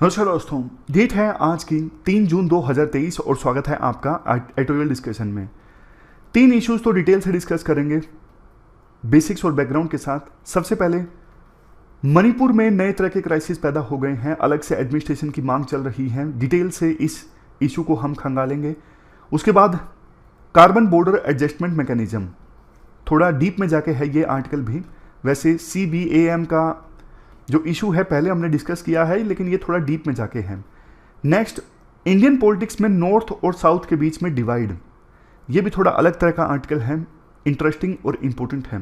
नमस्कार दोस्तों, डेट है आज की 3 जून 2023 और स्वागत है आपका एडिटोरियल डिस्कशन में। 3 इश्यूज तो डिटेल से डिस्कस करेंगे बेसिक्स और बैकग्राउंड के साथ। सबसे पहले मणिपुर में नए तरह के क्राइसिस पैदा हो गए हैं, अलग से एडमिनिस्ट्रेशन की मांग चल रही है। डिटेल से इस इशू को हम खंगालेंगे। उसके बाद कार्बन बॉर्डर एडजस्टमेंट मैकेनिज्म, थोड़ा डीप में जाके है ये आर्टिकल भी। वैसे CBAM का जो इशू है पहले हमने डिस्कस किया है, लेकिन ये थोड़ा डीप में जाके है। नेक्स्ट, इंडियन पॉलिटिक्स में नॉर्थ और साउथ के बीच में डिवाइड, ये भी थोड़ा अलग तरह का आर्टिकल है, इंटरेस्टिंग और इम्पोर्टेंट है।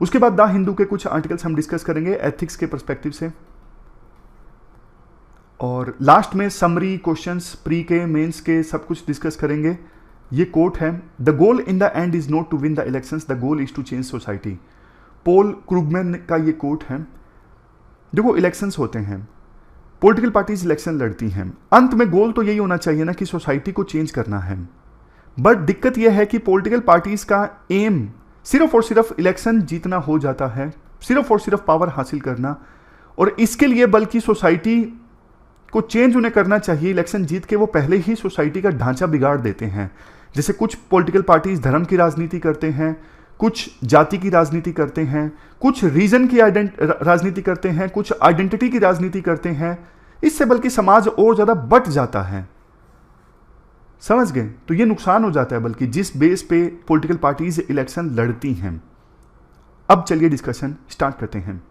उसके बाद द हिंदू के कुछ आर्टिकल्स हम डिस्कस करेंगे एथिक्स के पर्सपेक्टिव से। और लास्ट में समरी, क्वेश्चंस, प्री के, मेंस के सब कुछ डिस्कस करेंगे। ये कोट है, the goal in the end is not to win the elections, the goal is to change society. Paul Krugman का ये कोट है। देखो, इलेक्शंस होते हैं, पॉलिटिकल पार्टीज इलेक्शन लड़ती हैं, अंत में गोल तो यही होना चाहिए ना कि सोसाइटी को चेंज करना है। बट दिक्कत यह है कि पॉलिटिकल पार्टीज का एम सिर्फ और सिर्फ इलेक्शन जीतना हो जाता है, सिर्फ और सिर्फ पावर हासिल करना। और इसके लिए बल्कि सोसाइटी को चेंज उन्हें करना चाहिए। इलेक्शन जीत के वो पहले ही सोसाइटी का ढांचा बिगाड़ देते हैं। जैसे कुछ पॉलिटिकल पार्टीज धर्म की राजनीति करते हैं, कुछ जाति की राजनीति करते हैं, कुछ रीजन की राजनीति करते हैं, कुछ आइडेंटिटी की राजनीति करते हैं। इससे बल्कि समाज और ज्यादा बट जाता है, समझ गए? तो ये नुकसान हो जाता है बल्कि जिस बेस पे पॉलिटिकल पार्टीज इलेक्शन लड़ती हैं। अब चलिए डिस्कशन स्टार्ट करते हैं।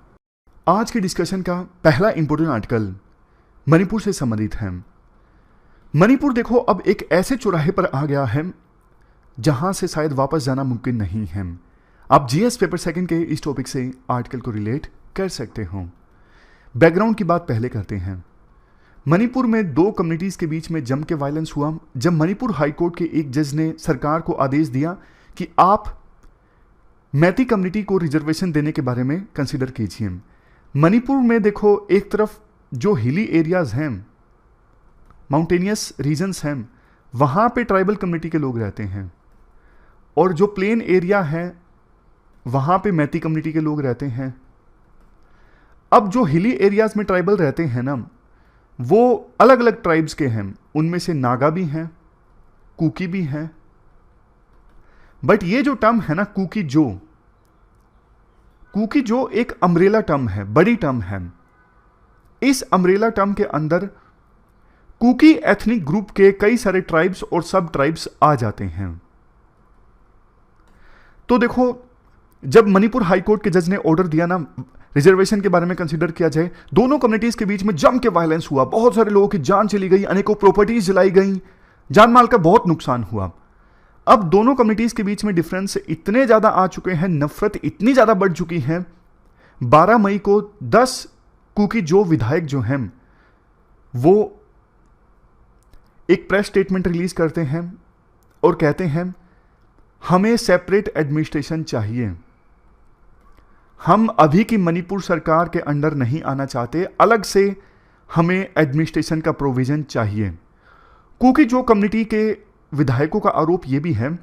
आज के डिस्कशन का पहला इंपॉर्टेंट आर्टिकल मणिपुर से संबंधित है। मणिपुर देखो अब एक ऐसे चौराहे पर आ गया है जहां से शायद वापस जाना मुमकिन नहीं है। आप GS पेपर सेकंड के इस टॉपिक से आर्टिकल को रिलेट कर सकते हो। बैकग्राउंड की बात पहले करते हैं। मणिपुर में 2 कम्युनिटीज के बीच में जम के वायलेंस हुआ जब मणिपुर हाईकोर्ट के एक जज ने सरकार को आदेश दिया कि आप मैती कम्युनिटी को रिजर्वेशन देने के बारे में कंसिडर कीजिए। मणिपुर में देखो, एक तरफ जो हिली एरियाज हैं, माउंटेनियस रीजन्स हैं, वहां पे ट्राइबल कम्युनिटी के लोग रहते हैं, और जो प्लेन एरिया है वहां पे मैती कम्युनिटी के लोग रहते हैं। अब जो हिली एरियाज में ट्राइबल रहते हैं ना, वो अलग अलग ट्राइब्स के हैं। उनमें से नागा भी हैं, कुकी भी हैं। बट ये जो टर्म है ना, कुकी जो एक अम्ब्रेला टर्म है, बड़ी टर्म है। इस अम्ब्रेला टर्म के अंदर कुकी एथनिक ग्रुप के कई सारे ट्राइब्स और सब ट्राइब्स आ जाते हैं। तो देखो, जब मणिपुर हाईकोर्ट के जज ने ऑर्डर दिया ना रिजर्वेशन के बारे में कंसीडर किया जाए, दोनों कम्युनिटीज के बीच में जम के वायलेंस हुआ, बहुत सारे लोगों की जान चली गई, अनेकों प्रॉपर्टीज जलाई गई, जान माल का बहुत नुकसान हुआ। अब दोनों कम्युनिटीज के बीच में डिफरेंस इतने ज्यादा आ चुके हैं, नफरत इतनी ज्यादा बढ़ चुकी है। 12 मई को 10 कुकी जो विधायक जो हैं वो एक प्रेस स्टेटमेंट रिलीज करते हैं और कहते हैं हमें सेपरेट एडमिनिस्ट्रेशन चाहिए, हम अभी की मणिपुर सरकार के अंडर नहीं आना चाहते, अलग से हमें एडमिनिस्ट्रेशन का प्रोविजन चाहिए। कुकी जो कम्युनिटी के विधायकों का आरोप यह भी है,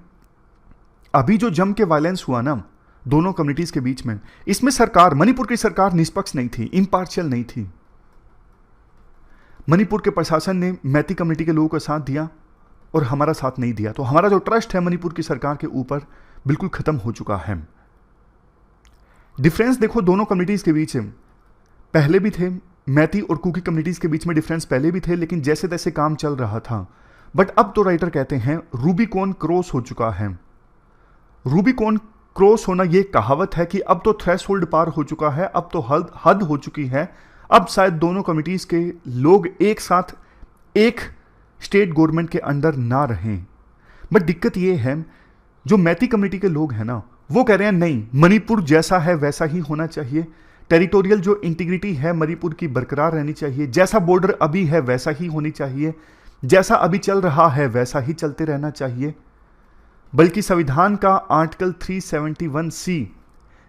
अभी जो जम के वायलेंस हुआ ना दोनों कम्युनिटीज के बीच में, इसमें सरकार, मणिपुर की सरकार निष्पक्ष नहीं थी, इम्पार्शियल नहीं थी। मणिपुर के प्रशासन ने मैती कम्युनिटी के लोगों का साथ दिया और हमारा साथ नहीं दिया। तो हमारा जो ट्रस्ट है मणिपुर की सरकार के ऊपर बिल्कुल खत्म हो चुका है। डिफरेंस देखो, दोनों कम्युनिटीज के बीच पहले भी थे, मैती और कुकी कम्युनिटीज के बीच में डिफरेंस पहले भी थे, लेकिन जैसे तैसे काम चल रहा था। बट अब तो राइटर कहते हैं रूबिकॉन क्रॉस हो चुका है। रूबिकॉन क्रॉस होना ये कहावत है कि अब तो थ्रेशोल्ड पार हो चुका है, अब तो हद हो चुकी है। अब शायद दोनों कमिटीज के लोग एक साथ एक स्टेट गवर्नमेंट के अंडर ना रहें। बट दिक्कत ये है, जो मैती कम्युनिटी के लोग हैं ना, वो कह रहे हैं नहीं, मणिपुर जैसा है वैसा ही होना चाहिए। टेरिटोरियल जो इंटीग्रिटी है मणिपुर की बरकरार रहनी चाहिए, जैसा बॉर्डर अभी है वैसा ही होनी चाहिए, जैसा अभी चल रहा है वैसा ही चलते रहना चाहिए। बल्कि संविधान का आर्टिकल 371C,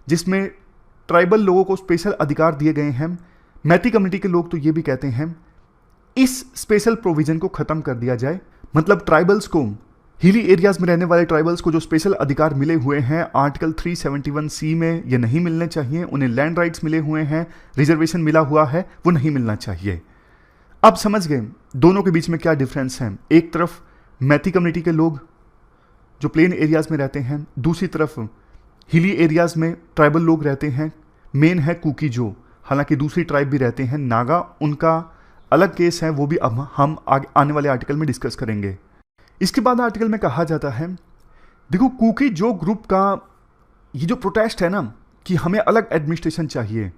जिसमें ट्राइबल लोगों को स्पेशल अधिकार दिए गए हैं, मैती कम्युनिटी के लोग तो ये भी कहते हैं इस स्पेशल प्रोविजन को खत्म कर दिया जाए। मतलब ट्राइबल्स को, हिली एरियाज में रहने वाले ट्राइबल्स को जो स्पेशल अधिकार मिले हुए हैं आर्टिकल 371C में, ये नहीं मिलने चाहिए। उन्हें लैंड राइट्स मिले हुए हैं, रिजर्वेशन मिला हुआ है, वो नहीं मिलना चाहिए। अब समझ गए दोनों के बीच में क्या डिफरेंस है। एक तरफ मैती कम्युनिटी के लोग जो प्लेन एरियाज में रहते हैं, दूसरी तरफ हिली एरियाज में ट्राइबल लोग रहते हैं। मेन है कुकी जो, हालांकि दूसरी ट्राइब भी रहते हैं नागा, उनका अलग केस है, वो भी अब हम आने वाले आर्टिकल में डिस्कस करेंगे। इसके बाद आर्टिकल में कहा जाता है देखो कुकी जो ग्रुप का ये जो प्रोटेस्ट है ना कि हमें अलग एडमिनिस्ट्रेशन चाहिए,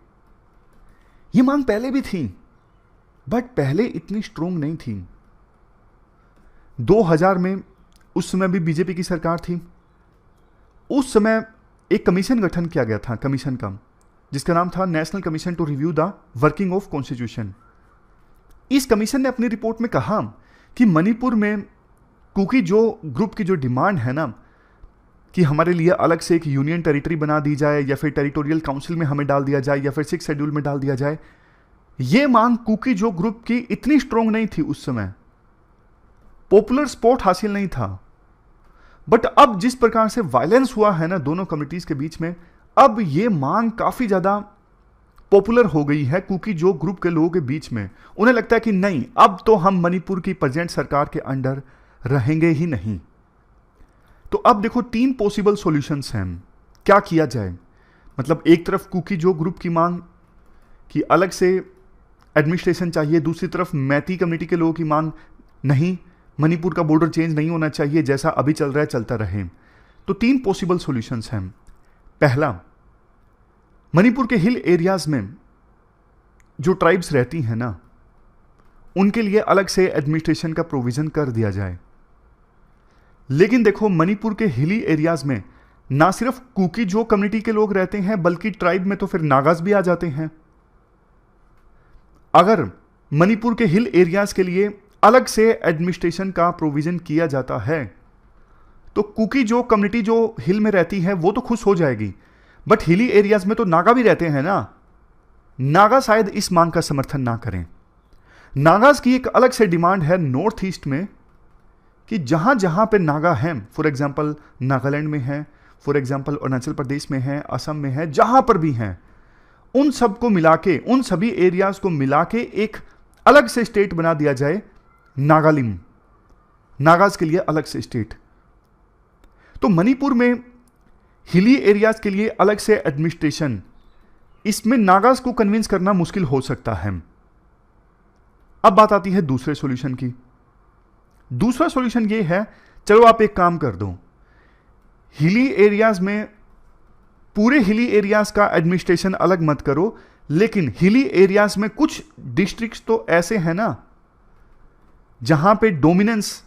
ये मांग पहले भी थी बट पहले इतनी स्ट्रोंग नहीं थी। 2000 में उस समय भी बीजेपी की सरकार थी। उस समय एक कमीशन गठन किया गया था, कमीशन का, जिसका नाम था national commission to review the working of constitution. इस कमीशन ने अपनी रिपोर्ट में कहा कि मणिपुर में कुकी जो ग्रुप की जो डिमांड है ना कि हमारे लिए अलग से एक यूनियन टेरिटरी बना दी जाए या फिर टेरिटोरियल काउंसिल में हमें डाल दिया जाए या फिर 6 शेड्यूल में डाल दिया जाए, ये मांग कुकी जो ग्रुप की इतनी स्ट्रोंग नहीं थी उस समय, पॉपुलर सपोर्ट हासिल नहीं था। बट अब जिस प्रकार से वायलेंस हुआ है ना दोनों कम्युनिटीज के बीच में, अब ये मांग काफी ज्यादा पॉपुलर हो गई है कुकी जो ग्रुप के लोगों के बीच में। उन्हें लगता है कि नहीं, अब तो हम मणिपुर की प्रेजेंट सरकार के अंडर रहेंगे ही नहीं। तो अब देखो 3 पॉसिबल सॉल्यूशंस हैं, क्या किया जाए। मतलब एक तरफ कुकी जो ग्रुप की मांग कि अलग से एडमिनिस्ट्रेशन चाहिए, दूसरी तरफ मैती कम्युनिटी के लोगों की मांग नहीं, मणिपुर का बॉर्डर चेंज नहीं होना चाहिए, जैसा अभी चल रहा है चलता रहे। तो 3 पॉसिबल सॉल्यूशंस हैं। पहला, मणिपुर के हिल एरियाज में जो ट्राइब्स रहती हैं ना, उनके लिए अलग से एडमिनिस्ट्रेशन का प्रोविजन कर दिया जाए। लेकिन देखो मणिपुर के हिली एरियाज में ना सिर्फ कुकी जो कम्युनिटी के लोग रहते हैं बल्कि ट्राइब में तो फिर नागाज भी आ जाते हैं। अगर मणिपुर के हिल एरियाज के लिए अलग से एडमिनिस्ट्रेशन का प्रोविजन किया जाता है तो कुकी जो कम्युनिटी जो हिल में रहती है वो तो खुश हो जाएगी, बट हिली एरियाज में तो नागा भी रहते हैं ना। नागा शायद इस मांग का समर्थन ना करें। नागाज की एक अलग से डिमांड है नॉर्थ ईस्ट में कि जहां जहां पे नागा हैं, फॉर एग्जांपल नागालैंड में है, फॉर एग्जांपल अरुणाचल प्रदेश में है, असम में है, जहां पर भी हैं, उन सबको मिला के, उन सभी एरियाज को मिला के एक अलग से स्टेट बना दिया जाए, नागालिम, नागाज के लिए अलग से स्टेट। तो मणिपुर में हिली एरियाज के लिए अलग से एडमिनिस्ट्रेशन, इसमें नागाज को कन्विंस करना मुश्किल हो सकता है। अब बात आती है दूसरे सॉल्यूशन की। दूसरा सॉल्यूशन ये है, चलो आप एक काम कर दो, हिली एरियाज में पूरे हिली एरियाज का एडमिनिस्ट्रेशन अलग मत करो, लेकिन हिली एरियाज में कुछ डिस्ट्रिक्ट्स तो ऐसे हैं ना जहां पे डोमिनेंस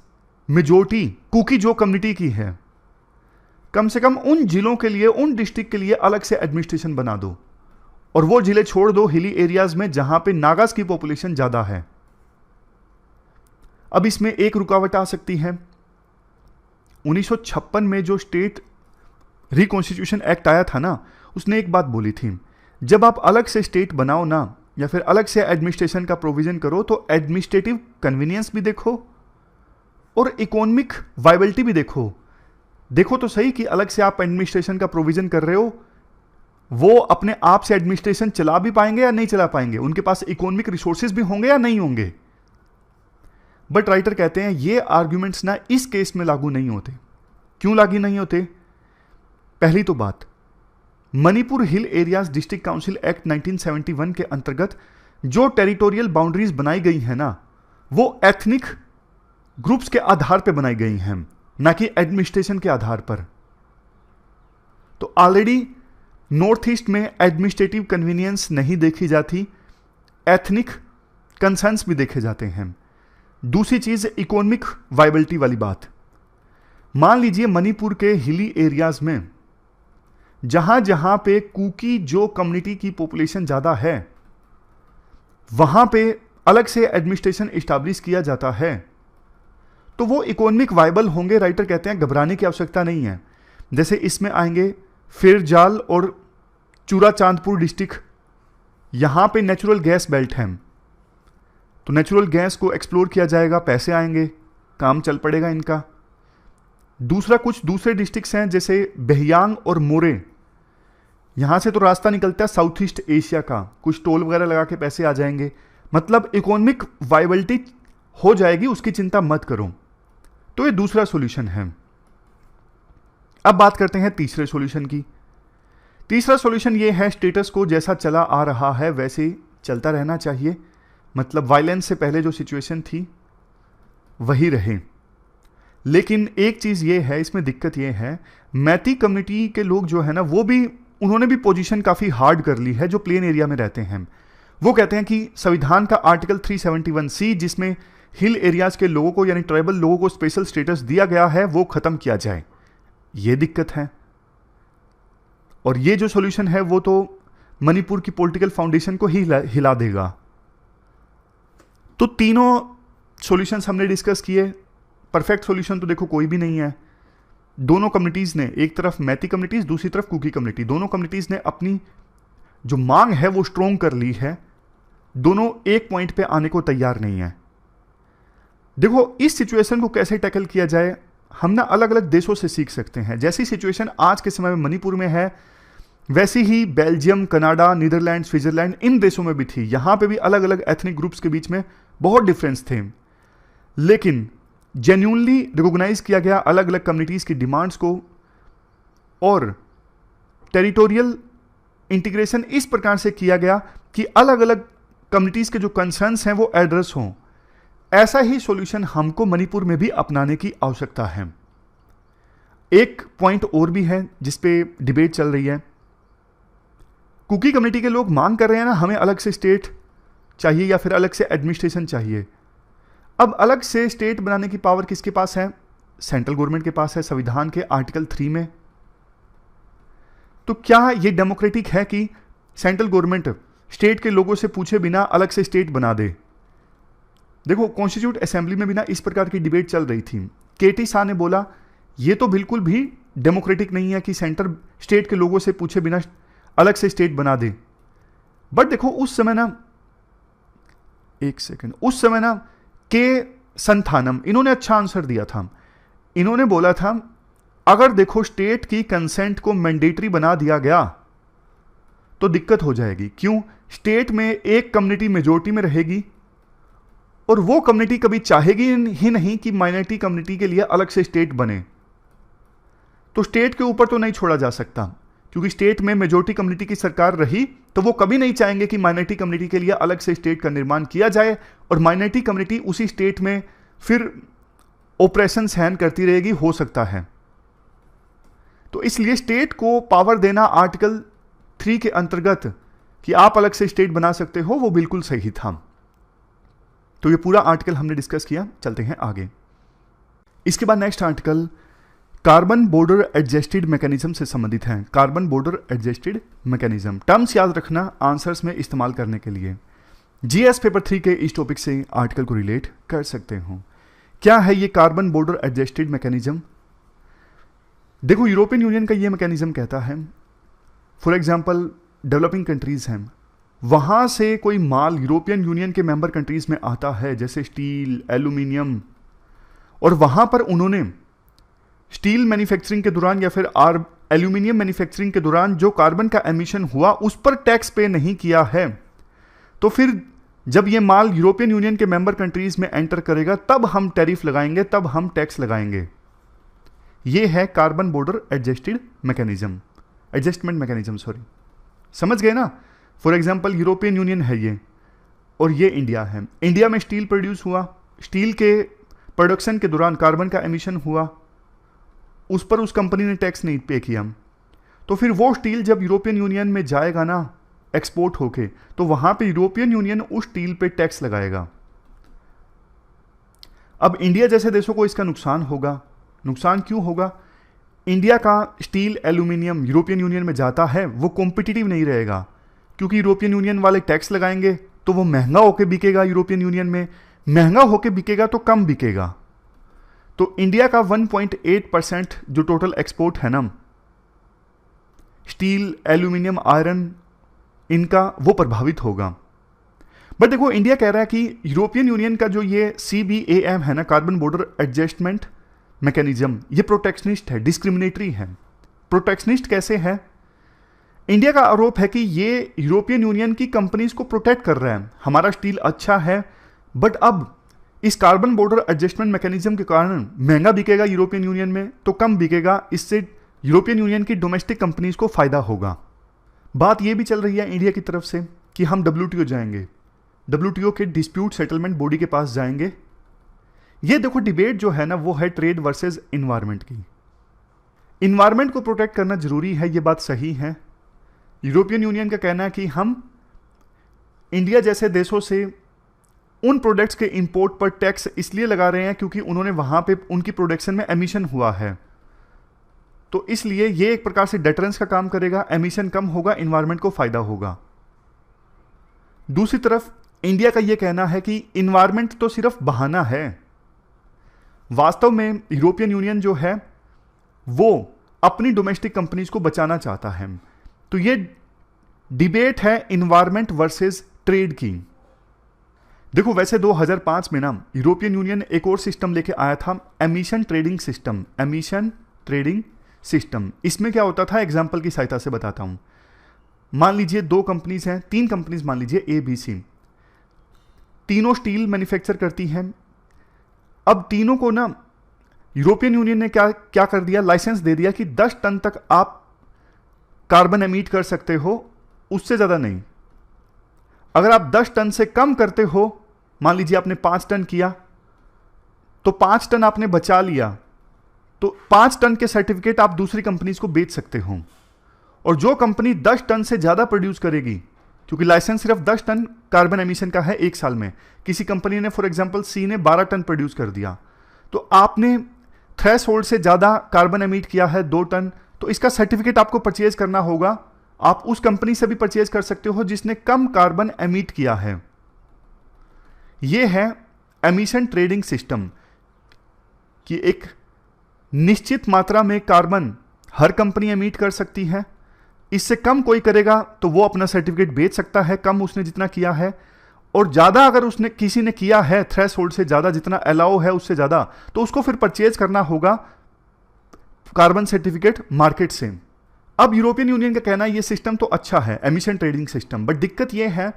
मेजोरिटी कुकी जो कम्युनिटी की है, कम से कम उन जिलों के लिए, उन डिस्ट्रिक्ट के लिए अलग से एडमिनिस्ट्रेशन बना दो और वो जिले छोड़ दो हिली एरियाज में जहां पे नागाज की पॉपुलेशन ज्यादा है। अब इसमें एक रुकावट आ सकती है। 1956 में जो स्टेट रिकॉन्स्टिट्यूशन एक्ट आया था ना, उसने एक बात बोली थी, जब आप अलग से स्टेट बनाओ ना या फिर अलग से एडमिनिस्ट्रेशन का प्रोविजन करो तो एडमिनिस्ट्रेटिव कन्वीनियंस भी देखो और इकोनॉमिक वायबिलिटी भी देखो। देखो तो सही कि अलग से आप एडमिनिस्ट्रेशन का प्रोविजन कर रहे हो, वो अपने आप से एडमिनिस्ट्रेशन चला भी पाएंगे या नहीं चला पाएंगे, उनके पास इकोनॉमिक रिसोर्सेज भी होंगे या नहीं होंगे। बट राइटर कहते हैं ये आर्ग्यूमेंट्स ना इस केस में लागू नहीं होते। क्यों लागू नहीं होते? पहली तो बात, मणिपुर हिल एरियाज डिस्ट्रिक्ट काउंसिल एक्ट 1971 के अंतर्गत जो टेरिटोरियल बाउंड्रीज बनाई गई है ना, वो एथनिक ग्रुप्स के आधार पर बनाई गई हैं, ना कि एडमिनिस्ट्रेशन के आधार पर। तो ऑलरेडी नॉर्थ ईस्ट में एडमिनिस्ट्रेटिव कन्वीनियंस नहीं देखी जाती, एथनिक कंसर्न्स भी देखे जाते हैं। दूसरी चीज इकोनॉमिक वायबिलिटी वाली बात, मान लीजिए मणिपुर के हिली एरियाज में जहां जहां पे कुकी जो कम्युनिटी की पॉपुलेशन ज्यादा है, वहां पे अलग से एडमिनिस्ट्रेशन एस्टैब्लिश किया जाता है तो वो इकोनॉमिक वायबल होंगे। राइटर कहते हैं घबराने की आवश्यकता नहीं है। जैसे इसमें आएंगे फिरजाल और चूरा चांदपुर डिस्ट्रिक्ट, यहां पे नेचुरल गैस बेल्ट है, तो नेचुरल गैस को एक्सप्लोर किया जाएगा, पैसे आएंगे, काम चल पड़ेगा इनका। दूसरा, कुछ दूसरे डिस्ट्रिक्ट्स हैं जैसे बेहयांग और मोरे, यहां से तो रास्ता निकलता है साउथ ईस्ट एशिया का, कुछ टोल वगैरह लगा के पैसे आ जाएंगे, मतलब इकोनॉमिक वाइबिलिटी हो जाएगी, उसकी चिंता मत करो। तो ये दूसरा सॉल्यूशन है। अब बात करते हैं तीसरे सॉल्यूशन की। तीसरा सॉल्यूशन ये है, स्टेटस को जैसा चला आ रहा है वैसे ही चलता रहना चाहिए, मतलब वायलेंस से पहले जो सिचुएशन थी वही रहे। लेकिन एक चीज ये है, इसमें दिक्कत ये है, मैती कम्युनिटी के लोग जो है ना, वो भी, उन्होंने भी पोजीशन काफी हार्ड कर ली है, जो प्लेन एरिया में रहते हैं। वो कहते हैं कि संविधान का आर्टिकल 371C, जिसमें हिल एरियाज के लोगों को यानी ट्राइबल लोगों को स्पेशल स्टेटस दिया गया है, वो खत्म किया जाए। ये दिक्कत है। और ये जो सॉल्यूशन है वो तो मणिपुर की पॉलिटिकल फाउंडेशन को ही हिला देगा। तो तीनों सॉल्यूशंस हमने डिस्कस किए। परफेक्ट सॉल्यूशन तो देखो कोई भी नहीं है। दोनों कम्युनिटीज ने, एक तरफ मैती कम्युनिटीज, दूसरी तरफ कुकी कम्युनिटी, दोनों कम्युनिटीज ने अपनी जो मांग है वो स्ट्रोंग कर ली है। दोनों एक पॉइंट पे आने को तैयार नहीं है। देखो इस सिचुएशन को कैसे टैकल किया जाए, हम ना अलग अलग देशों से सीख सकते हैं। जैसी सिचुएशन आज के समय में मणिपुर में है, वैसी ही बेल्जियम, कनाडा, नीदरलैंड, स्विट्जरलैंड, इन देशों में भी थी। यहां पे भी अलग अलग एथनिक ग्रुप्स के बीच में बहुत डिफरेंस थे, लेकिन जेन्युइनली रिकॉग्नाइज किया गया अलग अलग कम्युनिटीज की डिमांड्स को, और टेरिटोरियल इंटीग्रेशन इस प्रकार से किया गया कि अलग अलग कम्युनिटीज के जो कंसर्न्स हैं वो एड्रेस हों। ऐसा ही सॉल्यूशन हमको मणिपुर में भी अपनाने की आवश्यकता है। एक पॉइंट और भी है जिस पे डिबेट चल रही है। कुकी कम्युनिटी के लोग मांग कर रहे हैं ना, हमें अलग से स्टेट चाहिए या फिर अलग से एडमिनिस्ट्रेशन चाहिए। अब अलग से स्टेट बनाने की पावर किसके पास है? सेंट्रल गवर्नमेंट के पास है, संविधान के आर्टिकल 3 में। तो क्या यह डेमोक्रेटिक है कि सेंट्रल गवर्नमेंट स्टेट के लोगों से पूछे बिना अलग से स्टेट बना दे? देखो कॉन्स्टिट्यूट असेंबली में भी ना इस प्रकार की डिबेट चल रही थी। केटी शाह ने बोला यह तो बिल्कुल भी डेमोक्रेटिक नहीं है कि सेंटर स्टेट के लोगों से पूछे बिना अलग से स्टेट बना दे। बट देखो उस समय ना, एक सेकंड, उस समय ना के संथानम, इन्होंने अच्छा आंसर दिया था। इन्होंने बोला था अगर देखो स्टेट की कंसेंट को मैंडेटरी बना दिया गया तो दिक्कत हो जाएगी। क्यों? स्टेट में एक कम्युनिटी मेजोरिटी में रहेगी और वो कम्युनिटी कभी चाहेगी ही नहीं कि माइनॉरिटी कम्युनिटी के लिए अलग से स्टेट बने। तो स्टेट के ऊपर तो नहीं छोड़ा जा सकता, क्योंकि स्टेट में मेजोरिटी कम्युनिटी की सरकार रही तो वो कभी नहीं चाहेंगे कि माइनॉरिटी कम्युनिटी के लिए अलग से स्टेट का निर्माण किया जाए और माइनॉरिटी कम्युनिटी उसी स्टेट में फिर ऑपरेशन सहन करती रहेगी, हो सकता है। तो इसलिए स्टेट को पावर देना आर्टिकल 3 के अंतर्गत कि आप अलग से स्टेट बना सकते हो, वो बिल्कुल सही था। तो ये पूरा आर्टिकल हमने डिस्कस किया। चलते हैं आगे। इसके बाद next article carbon border adjusted mechanism से संबंधित है। Carbon border adjusted mechanism, terms याद रखना आंसर्स में इस्तेमाल करने के लिए। जीएस पेपर 3 के इस टॉपिक से आर्टिकल को रिलेट कर सकते हो। क्या है ये कार्बन बॉर्डर एडजस्टेड मैकेनिज्म? देखो यूरोपियन यूनियन का ये मैकेनिज्म कहता है, फॉर एग्जांपल डेवलपिंग कंट्रीज हैं, वहां से कोई माल यूरोपियन यूनियन के मेंबर कंट्रीज में आता है, जैसे स्टील, एल्यूमिनियम, और वहां पर उन्होंने स्टील मैन्युफैक्चरिंग के दौरान या फिर एल्यूमिनियम मैन्युफैक्चरिंग के दौरान जो कार्बन का एमिशन हुआ उस पर टैक्स पे नहीं किया है, तो फिर जब ये माल यूरोपियन यूनियन के मेंबर कंट्रीज में एंटर करेगा तब हम टैरिफ लगाएंगे, तब हम टैक्स लगाएंगे। ये है carbon border adjusted mechanism, adjustment mechanism, sorry, समझ गए ना। फॉर एग्जांपल यूरोपियन यूनियन है ये और ये इंडिया है। इंडिया में स्टील प्रोड्यूस हुआ, स्टील के प्रोडक्शन के दौरान कार्बन का एमिशन हुआ, उस पर उस कंपनी ने टैक्स नहीं पे किया, तो फिर वो स्टील जब यूरोपियन यूनियन में जाएगा ना एक्सपोर्ट होके, तो वहां पे यूरोपियन यूनियन उस स्टील पे टैक्स लगाएगा। अब इंडिया जैसे देशों को इसका नुकसान होगा। नुकसान क्यों होगा? इंडिया का स्टील, एल्यूमिनियम यूरोपियन यूनियन में जाता है, वो कॉम्पिटिटिव नहीं रहेगा, क्योंकि यूरोपियन यूनियन वाले टैक्स लगाएंगे तो वो महंगा होके बिकेगा। यूरोपियन यूनियन में महंगा होके बिकेगा तो कम बिकेगा। तो इंडिया का 1.8% जो टोटल एक्सपोर्ट है ना, स्टील, एल्यूमिनियम, आयरन, इनका, वो प्रभावित होगा। बट देखो इंडिया कह रहा है कि यूरोपियन यूनियन का जो ये CBAM है ना, कार्बन बॉर्डर एडजस्टमेंट मैकेनिज्म, ये प्रोटेक्शनिस्ट है, डिस्क्रिमिनेटरी है। प्रोटेक्शनिस्ट कैसे है? इंडिया का आरोप है कि ये यूरोपियन यूनियन की कंपनीज को प्रोटेक्ट कर रहा है, हमारा स्टील अच्छा है, बट अब इस कार्बन बॉर्डर एडजस्टमेंट मैकेनिज्म के कारण महंगा बिकेगा यूरोपियन यूनियन में तो कम बिकेगा, इससे यूरोपियन यूनियन की डोमेस्टिक कंपनीज को फायदा होगा। बात यह भी चल रही है इंडिया की तरफ से कि हम WTO जाएंगे, WTO के डिस्प्यूट सेटलमेंट बॉडी के पास जाएंगे। ये देखो डिबेट जो है ना वो है ट्रेड वर्सेस इन्वायरमेंट की। इन्वायरमेंट को प्रोटेक्ट करना जरूरी है, ये बात सही है। यूरोपियन यूनियन का कहना है कि हम इंडिया जैसे देशों से उन प्रोडक्ट्स के इंपोर्ट पर टैक्स इसलिए लगा रहे हैं क्योंकि उन्होंने वहां पे उनकी प्रोडक्शन में एमिशन हुआ है, तो इसलिए ये एक प्रकार से डेटरेंस का काम करेगा, एमिशन कम होगा, इन्वायरमेंट को फायदा होगा। दूसरी तरफ इंडिया का यह कहना है कि इन्वायरमेंट तो सिर्फ बहाना है, वास्तव में यूरोपियन यूनियन जो है वो अपनी डोमेस्टिक कंपनीज को बचाना चाहता है। तो ये डिबेट है इन्वायरमेंट वर्सेस ट्रेड की। देखो वैसे 2005 में ना यूरोपियन यूनियन एक और सिस्टम लेके आया था, emission trading system. Emission trading system, इसमें क्या होता था, एग्जांपल की सहायता से बताता हूं। मान लीजिए 2 कंपनीज हैं, 3 कंपनीज मान लीजिए ABC, तीनों स्टील मैन्युफैक्चर करती हैं। अब तीनों को ना यूरोपियन यूनियन ने क्या क्या कर दिया, लाइसेंस दे दिया कि 10 टन तक आप कार्बन एमिट कर सकते हो, उससे ज्यादा नहीं। अगर आप 10 टन से कम करते हो, मान लीजिए आपने 5 टन किया तो 5 टन आपने बचा लिया, तो 5 टन के सर्टिफिकेट आप दूसरी कंपनीज को बेच सकते हो। और जो कंपनी 10 टन से ज्यादा प्रोड्यूस करेगी, क्योंकि लाइसेंस सिर्फ 10 टन कार्बन एमिशन का है एक साल में, किसी कंपनी ने फॉर एग्जांपल C ने 12 टन प्रोड्यूस कर दिया, तो आपने थ्रेशोल्ड से ज्यादा कार्बन एमिट किया है 2 टन, तो इसका सर्टिफिकेट आपको परचेज करना होगा। आप उस कंपनी से भी परचेज कर सकते हो जिसने कम कार्बन एमिट किया है। यह है एमिशन ट्रेडिंग सिस्टम कि एक निश्चित मात्रा में कार्बन हर कंपनी एमिट कर सकती है, इससे कम कोई करेगा तो वो अपना सर्टिफिकेट बेच सकता है, कम उसने जितना किया है, और ज्यादा अगर उसने किसी ने किया है थ्रेशोल्ड से ज्यादा, जितना अलाउ है उससे ज्यादा, तो उसको फिर परचेज करना होगा कार्बन सर्टिफिकेट मार्केट से। अब यूरोपियन यूनियन का कहना है ये सिस्टम तो अच्छा है, एमिशन ट्रेडिंग सिस्टम, बट दिक्कत ये है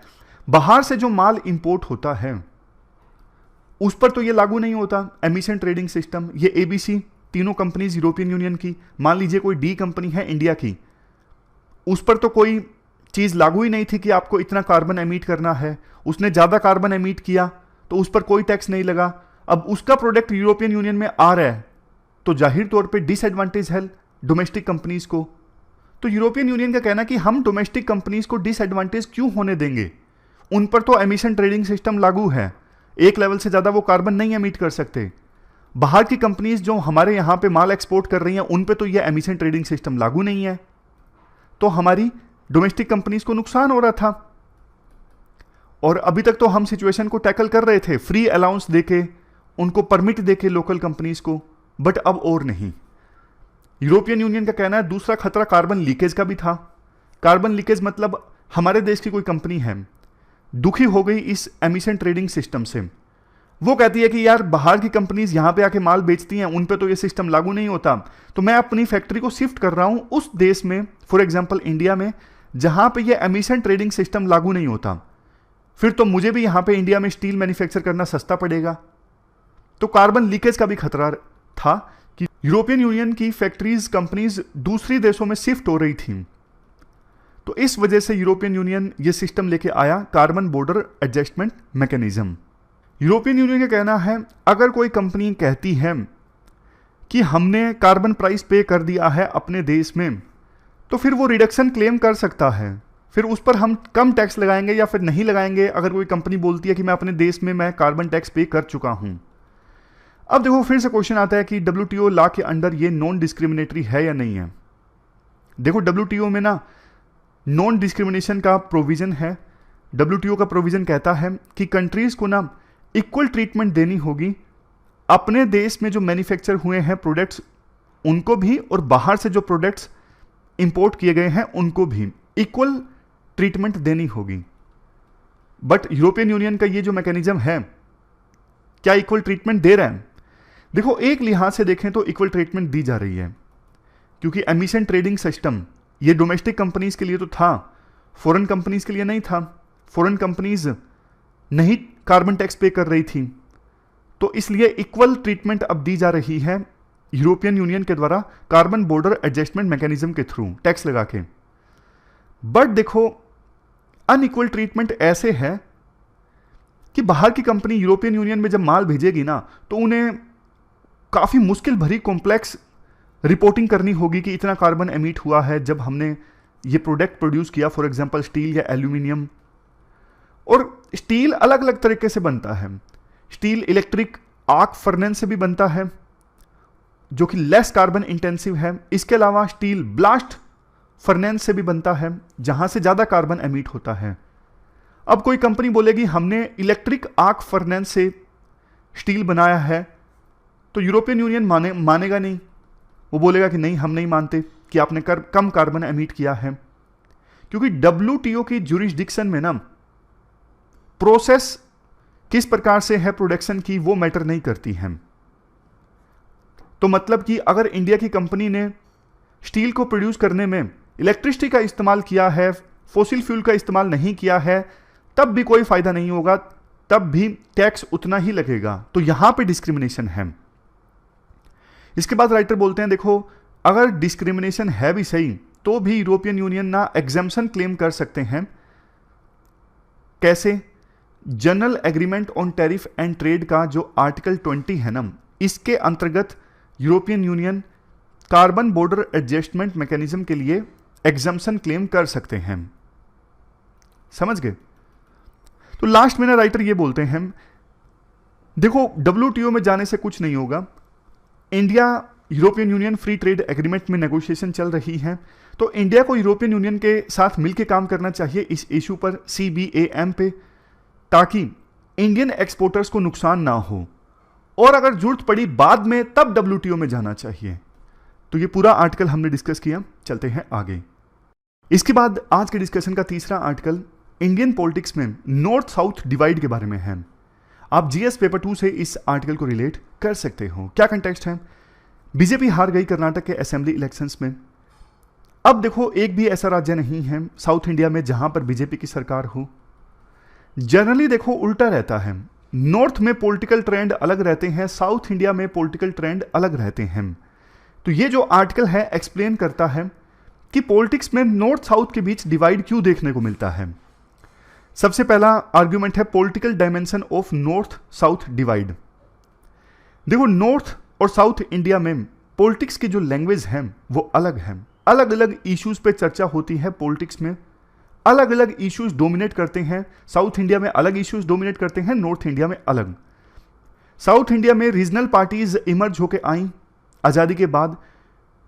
बाहर से जो माल इंपोर्ट होता है उस पर तो ये लागू नहीं होता एमिशन ट्रेडिंग सिस्टम। ये ABC तीनों कंपनीज यूरोपियन यूनियन की, मान लीजिए कोई D कंपनी है इंडिया की, उस पर तो कोई चीज लागू ही नहीं थी कि आपको इतना कार्बन एमिट करना है। उसने ज्यादा कार्बन एमिट किया तो उस पर कोई टैक्स नहीं लगा। अब उसका प्रोडक्ट यूरोपियन यूनियन में आ रहा है तो जाहिर तौर पे डिसएडवांटेज है डोमेस्टिक कंपनीज को। तो यूरोपियन यूनियन का कहना कि हम डोमेस्टिक कंपनीज को डिसएडवांटेज क्यों होने देंगे, उन पर तो एमिशन ट्रेडिंग सिस्टम लागू है, एक लेवल से ज्यादा वो कार्बन नहीं एमिट कर सकते। बाहर की कंपनीज जो हमारे यहां पे माल एक्सपोर्ट कर रही हैं उन पे तो ये एमिशन ट्रेडिंग सिस्टम लागू नहीं है, तो हमारी डोमेस्टिक कंपनीज को नुकसान हो रहा था। और अभी तक तो हम सिचुएशन को टैकल कर रहे थे, फ्री अलाउंस देके, उनको परमिट देके लोकल कंपनीज को, बट अब और नहीं। यूरोपियन यूनियन का कहना है दूसरा खतरा कार्बन लीकेज का भी था। कार्बन लीकेज मतलब हमारे देश की कोई कंपनी है, दुखी हो गई इस एमिशन ट्रेडिंग सिस्टम से, वो कहती है कि यार बाहर की कंपनीज यहां पे आके माल बेचती हैं, उन पे तो ये सिस्टम लागू नहीं होता, तो मैं अपनी फैक्ट्री को शिफ्ट कर रहा हूं उस देश में, फॉर एग्जांपल इंडिया में, जहां पे ये एमिशन ट्रेडिंग सिस्टम लागू नहीं होता। फिर तो मुझे भी यहां पे इंडिया में स्टील मैन्युफैक्चर करना सस्ता पड़ेगा। तो कार्बन लीकेज का भी खतरा था कि यूरोपियन यूनियन की फैक्ट्रीज, कंपनीज दूसरी देशों में शिफ्ट हो रही थी। तो इस वजह से यूरोपियन यूनियन ये सिस्टम लेके आया, carbon border adjustment mechanism. European union का कहना है अगर कोई कंपनी कहती है कि हमने कार्बन प्राइस पे कर दिया है अपने देश में, तो फिर वो रिडक्शन क्लेम कर सकता है, फिर उस पर हम कम टैक्स लगाएंगे या फिर नहीं लगाएंगे। अगर कोई कंपनी बोलती है कि मैं अपने देश में मैं कार्बन टैक्स पे कर चुका हूं। अब देखो फिर से क्वेश्चन आता है कि WTO लॉ के अंडर ये नॉन डिस्क्रिमिनेटरी है या नहीं है। देखो WTO में ना नॉन डिस्क्रिमिनेशन का प्रोविजन है। WTO का प्रोविजन कहता है कि कंट्रीज को ना इक्वल ट्रीटमेंट देनी होगी, अपने देश में जो मैन्युफैक्चर हुए हैं प्रोडक्ट्स उनको भी, और बाहर से जो प्रोडक्ट्स इंपोर्ट किए गए हैं उनको भी इक्वल ट्रीटमेंट देनी होगी। बट यूरोपियन यूनियन का ये जो मैकेनिज्म है, क्या इक्वल ट्रीटमेंट दे रहा है? देखो एक लिहाज से देखें तो इक्वल ट्रीटमेंट दी जा रही है, क्योंकि एमिशन ट्रेडिंग सिस्टम ये डोमेस्टिक कंपनीज के लिए तो था, फॉरेन कंपनीज के लिए नहीं था। फॉरेन कंपनीज नहीं कार्बन टैक्स पे कर रही थी, तो इसलिए इक्वल ट्रीटमेंट अब दी जा रही है यूरोपियन यूनियन के द्वारा कार्बन बॉर्डर एडजस्टमेंट मैकेनिज्म के थ्रू टैक्स लगा के। बट देखो अनइक्वल ट्रीटमेंट ऐसे है कि बाहर की कंपनी यूरोपियन यूनियन में जब माल भेजेगी ना, तो उन्हें काफ़ी मुश्किल भरी कॉम्प्लेक्स रिपोर्टिंग करनी होगी कि इतना कार्बन एमिट हुआ है जब हमने ये प्रोडक्ट प्रोड्यूस किया, फॉर एग्जांपल स्टील या एल्यूमिनियम। और स्टील अलग अलग तरीके से बनता है। स्टील इलेक्ट्रिक आर्क फर्नेस से भी बनता है जो कि लेस कार्बन इंटेंसिव है। इसके अलावा स्टील ब्लास्ट फर्नेस से भी बनता है जहां से ज्यादा कार्बन एमिट होता है। अब कोई कंपनी बोलेगी हमने इलेक्ट्रिक आर्क फर्नेस से स्टील बनाया है, तो यूरोपियन यूनियन मानेगा नहीं। वो बोलेगा कि नहीं, हम नहीं मानते कि आपने कम कार्बन एमिट किया है, क्योंकि WTO की ज्यूरिसडिक्शन में ना प्रोसेस किस प्रकार से है प्रोडक्शन की वो मैटर नहीं करती है। तो मतलब कि अगर इंडिया की कंपनी ने स्टील को प्रोड्यूस करने में इलेक्ट्रिसिटी का इस्तेमाल किया है, फॉसिल फ्यूल का इस्तेमाल नहीं किया है, तब भी कोई फायदा नहीं होगा, तब भी टैक्स उतना ही लगेगा। तो यहां पे डिस्क्रिमिनेशन है। इसके बाद राइटर बोलते हैं देखो अगर डिस्क्रिमिनेशन है भी सही तो भी यूरोपियन यूनियन ना एग्जम्पशन क्लेम कर सकते हैं। कैसे? General agreement on tariff and trade का जो आर्टिकल 20 है ना, इसके अंतर्गत European union carbon border adjustment mechanism के लिए एग्जम्पशन क्लेम कर सकते हैं। समझ गए? तो लास्ट में ना राइटर ये बोलते हैं देखो WTO में जाने से कुछ नहीं होगा। India European union free trade agreement में नेगोशिएशन चल रही है, तो इंडिया को यूरोपियन यूनियन के साथ मिलकर काम करना चाहिए इस इशू पर, CBAM पे, ताकि इंडियन एक्सपोर्टर्स को नुकसान ना हो, और अगर जरूरत पड़ी बाद में तब WTO में जाना चाहिए। तो ये पूरा आर्टिकल हमने डिस्कस किया। चलते हैं आगे। इसके बाद आज के डिस्कशन का तीसरा आर्टिकल इंडियन पॉलिटिक्स में नॉर्थ साउथ डिवाइड के बारे में है। आप GS पेपर 2 से इस आर्टिकल को रिलेट कर सकते हो। क्या कंटेक्स्ट है? बीजेपी हार गई कर्नाटक के असेंबली इलेक्शंस में। अब देखो एक भी ऐसा राज्य नहीं है साउथ इंडिया में जहां पर बीजेपी की सरकार हो। जनरली देखो उल्टा रहता है, नॉर्थ में पॉलिटिकल ट्रेंड अलग रहते हैं, साउथ इंडिया में पॉलिटिकल ट्रेंड अलग रहते हैं। तो ये जो आर्टिकल है एक्सप्लेन करता है कि पॉलिटिक्स में नॉर्थ साउथ के बीच डिवाइड क्यों देखने को मिलता है। सबसे पहला आर्ग्यूमेंट है political dimension of north south divide. देखो नॉर्थ और साउथ इंडिया में पॉलिटिक्स की जो लैंग्वेज है वो अलग है। अलग अलग इश्यूज पे चर्चा होती है पॉलिटिक्स में, अलग अलग इश्यूज डोमिनेट करते हैं। साउथ इंडिया में अलग इश्यूज डोमिनेट करते हैं, नॉर्थ इंडिया में अलग। साउथ इंडिया में रीजनल पार्टीज इमर्ज होकर आई आज़ादी के बाद,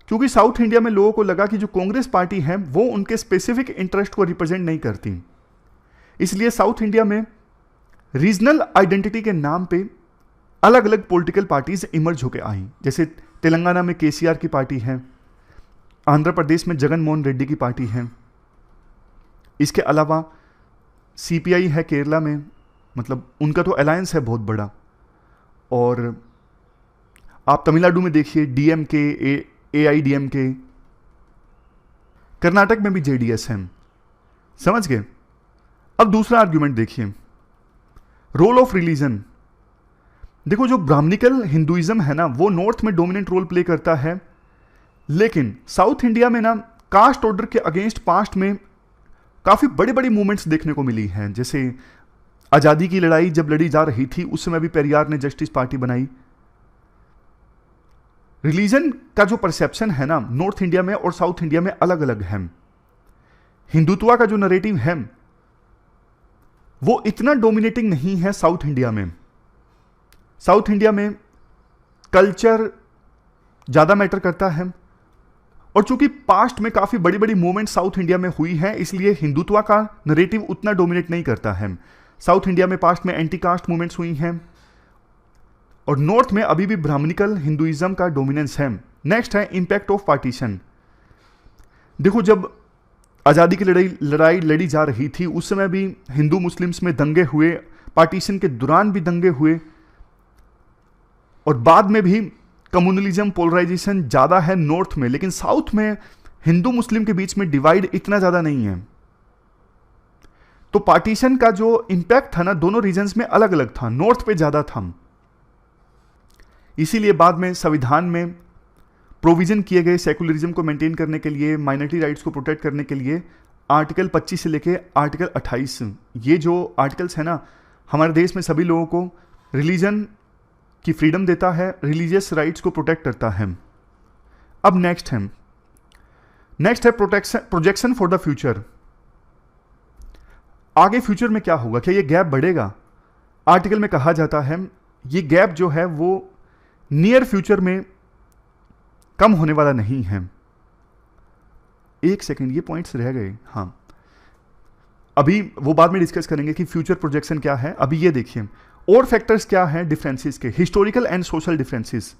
क्योंकि साउथ इंडिया में लोगों को लगा कि जो कांग्रेस पार्टी है वो उनके स्पेसिफिक इंटरेस्ट को रिप्रेजेंट नहीं करती, इसलिए साउथ इंडिया में रीजनल आइडेंटिटी के नाम पे अलग अलग पॉलिटिकल पार्टीज इमर्ज होकर आई। जैसे तेलंगाना में KCR की पार्टी है, आंध्र प्रदेश में जगन मोहन रेड्डी की पार्टी है, इसके अलावा CPI है केरला में, मतलब उनका तो अलायंस है बहुत बड़ा। और आप तमिलनाडु में देखिए DMK, AIDMK, कर्नाटक में भी JDS है। समझ गए? अब दूसरा आर्ग्यूमेंट देखिए, रोल ऑफ रिलीजन। देखो जो ब्राह्मणिकल हिंदुइज्म है ना वो नॉर्थ में डोमिनेंट रोल प्ले करता है, लेकिन साउथ इंडिया में ना कास्ट ऑर्डर के अगेंस्ट पास्ट में काफी बड़ी बड़ी मूवमेंट्स देखने को मिली हैं। जैसे आजादी की लड़ाई जब लड़ी जा रही थी उस समय भी पेरियार ने जस्टिस पार्टी बनाई। रिलीजन का जो परसेप्शन है ना नॉर्थ इंडिया में और साउथ इंडिया में अलग अलग है। हिंदुत्व का जो नरेटिव है वो इतना डोमिनेटिंग नहीं है साउथ इंडिया में। साउथ इंडिया में कल्चर ज्यादा मैटर करता है, और चूंकि पास्ट में काफी बड़ी बड़ी मूवमेंट साउथ इंडिया में हुई है इसलिए हिंदुत्व का नरेटिव उतना डोमिनेट नहीं करता है। साउथ इंडिया में पास्ट में एंटी कास्ट मूवमेंट्स हुई हैं, और नॉर्थ में अभी भी ब्राह्मणिकल हिंदुइज्म का डोमिनेंस है। नेक्स्ट है इंपैक्ट ऑफ पार्टीशन। देखो जब आज़ादी की लड़ाई लड़ी जा रही थी उस समय भी हिंदू मुस्लिम्स में दंगे हुए, पार्टीशन के दौरान भी दंगे हुए, और बाद में भी कम्युनलिज्म पोलराइजेशन ज़्यादा है नॉर्थ में, लेकिन साउथ में हिंदू मुस्लिम के बीच में डिवाइड इतना ज़्यादा नहीं है। तो पार्टीशन का जो इंपैक्ट था ना दोनों रीजन्स में अलग अलग था, नॉर्थ पे ज़्यादा था। इसीलिए बाद में संविधान में प्रोविजन किए गए सेकुलरिज्म को मेंटेन करने के लिए, माइनॉरिटी राइट्स को प्रोटेक्ट करने के लिए आर्टिकल 25 से लेके आर्टिकल 28, ये जो आर्टिकल्स है ना हमारे देश में सभी लोगों को रिलीजन की फ्रीडम देता है, रिलीजियस राइट्स को प्रोटेक्ट करता है। अब नेक्स्ट है प्रोजेक्शन फॉर द फ्यूचर। आगे फ्यूचर में क्या होगा, क्या ये गैप बढ़ेगा? आर्टिकल में कहा जाता है ये गैप जो है वो नियर फ्यूचर में कम होने वाला नहीं है। एक सेकेंड, ये पॉइंट्स रह गए। हाँ, अभी वो बाद में डिस्कस करेंगे कि फ्यूचर प्रोजेक्शन क्या है। अभी ये देखिए और फैक्टर्स क्या हैं डिफरेंसेस के, हिस्टोरिकल एंड सोशल डिफरेंसेस।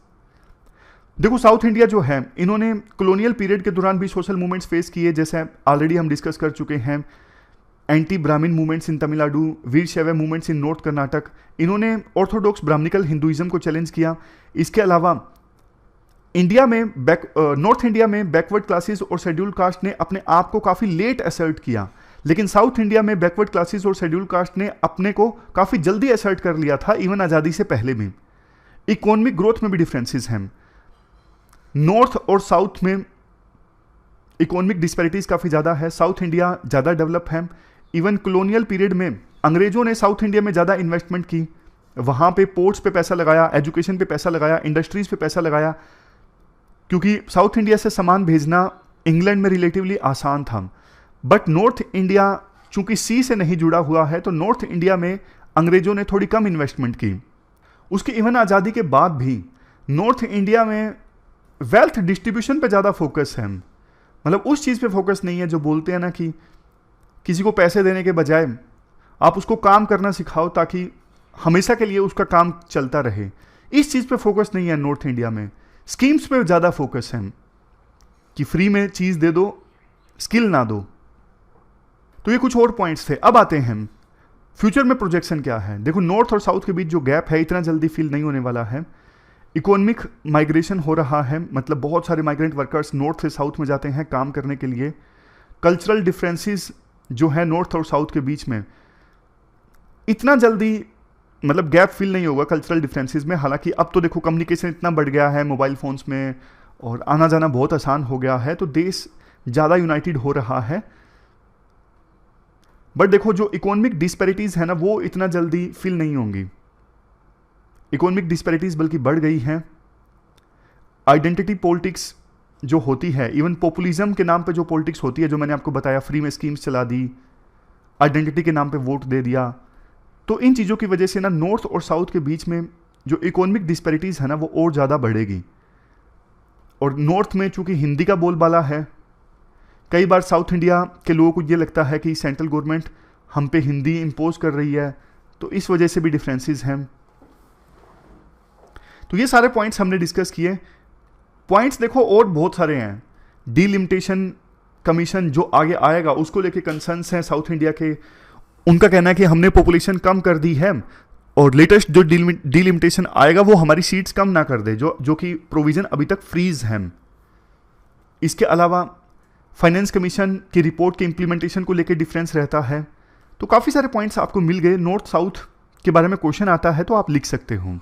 देखो साउथ इंडिया जो है इन्होंने कॉलोनियल पीरियड के दौरान भी सोशल मूवमेंट्स फेस किए, जैसे ऑलरेडी हम डिस्कस कर चुके हैं एंटी ब्राह्मण मूवमेंट्स इन तमिलनाडु, वीर शैव मूवमेंट्स इन नॉर्थ कर्नाटक। इन्होंने ऑर्थोडॉक्स ब्राह्मणिकल हिंदुइज्म को चैलेंज किया। इसके अलावा इंडिया में नॉर्थ इंडिया में बैकवर्ड क्लासेस और शेड्यूल्ड कास्ट ने अपने आप को काफ़ी लेट असर्ट किया, लेकिन साउथ इंडिया में बैकवर्ड क्लासेस और शेड्यूल्ड कास्ट ने अपने को काफ़ी जल्दी असर्ट कर लिया था, इवन आज़ादी से पहले भी। इकोनॉमिक ग्रोथ में भी डिफरेंसेस हैं, नॉर्थ और साउथ में इकोनॉमिक डिस्पैरिटीज काफ़ी ज़्यादा है। साउथ इंडिया ज़्यादा डेवलप है। इवन कॉलोनियल पीरियड में अंग्रेजों ने साउथ इंडिया में ज़्यादा इन्वेस्टमेंट की, वहाँ पे पोर्ट्स पे पैसा लगाया, एजुकेशन पे पैसा लगाया, इंडस्ट्रीज पे पैसा लगाया, क्योंकि साउथ इंडिया से सामान भेजना इंग्लैंड में रिलेटिवली आसान था। बट नॉर्थ इंडिया चूंकि सी से नहीं जुड़ा हुआ है, तो नॉर्थ इंडिया में अंग्रेजों ने थोड़ी कम इन्वेस्टमेंट की। उसकी इवन आज़ादी के बाद भी नॉर्थ इंडिया में वेल्थ डिस्ट्रीब्यूशन पे ज़्यादा फोकस है, मतलब उस चीज़ पे फोकस नहीं है जो बोलते हैं ना कि किसी को पैसे देने के बजाय आप उसको काम करना सिखाओ ताकि हमेशा के लिए उसका काम चलता रहे। इस चीज़ पे फोकस नहीं है नॉर्थ इंडिया में, स्कीम्स पे ज़्यादा फोकस है कि फ्री में चीज़ दे दो, स्किल ना दो। तो ये कुछ और पॉइंट्स थे। अब आते हैं फ्यूचर में प्रोजेक्शन क्या है। देखो नॉर्थ और साउथ के बीच जो गैप है इतना जल्दी फिल नहीं होने वाला है। इकोनॉमिक माइग्रेशन हो रहा है, मतलब बहुत सारे माइग्रेंट वर्कर्स नॉर्थ से साउथ में जाते हैं काम करने के लिए। कल्चरल डिफरेंसेस जो है नॉर्थ और साउथ के बीच में इतना जल्दी मतलब गैप फिल नहीं होगा कल्चरल डिफरेंसेस में। हालांकि अब तो देखो कम्युनिकेशन इतना बढ़ गया है मोबाइल फोन्स में और आना जाना बहुत आसान हो गया है, तो देश ज़्यादा यूनाइटेड हो रहा है। बट देखो जो इकोनॉमिक डिस्पैरिटीज़ है ना वो इतना जल्दी फिल नहीं होंगी। इकोनॉमिक डिस्पैरिटीज़ बल्कि बढ़ गई हैं। आइडेंटिटी पॉलिटिक्स जो होती है, इवन पॉपुलिज्म के नाम पे जो पॉलिटिक्स होती है, जो मैंने आपको बताया फ्री में स्कीम्स चला दी, आइडेंटिटी के नाम पे वोट दे दिया, तो इन चीज़ों की वजह से ना नॉर्थ और साउथ के बीच में जो इकोनॉमिक डिस्पैरिटीज़ है ना वो और ज़्यादा बढ़ेगी। और नॉर्थ में चूंकि हिंदी का बोलबाला है, कई बार साउथ इंडिया के लोगों को ये लगता है कि सेंट्रल गवर्नमेंट हम पे हिंदी इम्पोज कर रही है, तो इस वजह से भी डिफरेंसेस हैं। तो ये सारे पॉइंट्स हमने डिस्कस किए। पॉइंट्स देखो और बहुत सारे हैं। डीलिमिटेशन कमीशन जो आगे आएगा उसको लेके कंसर्न्स हैं साउथ इंडिया के। उनका कहना है कि हमने पॉपुलेशन कम कर दी है और लेटेस्ट जो डीलिमिटेशन आएगा वो हमारी सीट्स कम ना कर दे, जो कि प्रोविजन अभी तक फ्रीज है। इसके अलावा फाइनेंस कमीशन की रिपोर्ट के इम्प्लीमेंटेशन को लेकर डिफरेंस रहता है। तो काफ़ी सारे पॉइंट्स आपको मिल गए। नॉर्थ साउथ के बारे में क्वेश्चन आता है तो आप लिख सकते हो।